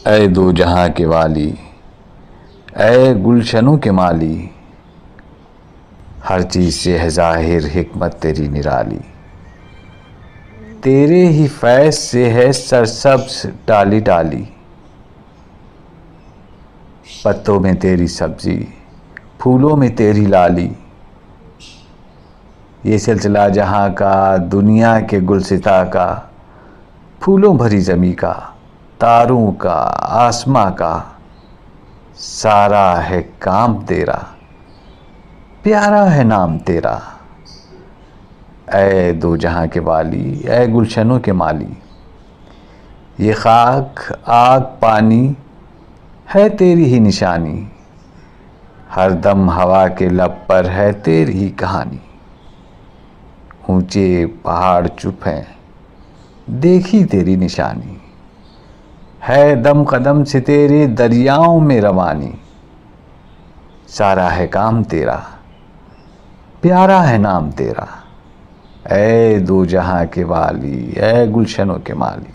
اے دو جہاں کے والی، اے گلشنوں کے مالی، ہر چیز سے ہے ظاہر حکمت تیری نرالی۔ تیرے ہی فیض سے ہے سرسبز ڈالی ڈالی، پتوں میں تیری سبزی، پھولوں میں تیری لالی۔ یہ سلسلہ جہاں کا، دنیا کے گلستاں کا، پھولوں بھری زمیں کا، تاروں کا، آسماں کا، سارا ہے کام تیرا، پیارا ہے نام تیرا۔ اے دو جہاں کے والی، اے گلشنوں کے مالی، یہ خاک آگ پانی ہے تیری ہی نشانی، ہر دم ہوا کے لب پر ہے تیری ہی کہانی۔ اونچے پہاڑ چپ ہیں دیکھی تیری نشانی، ہے دم قدم سے تیرے دریاؤں میں روانی۔ سارا ہے کام تیرا، پیارا ہے نام تیرا۔ اے دو جہاں کے والی، اے گلشنوں کے مالی۔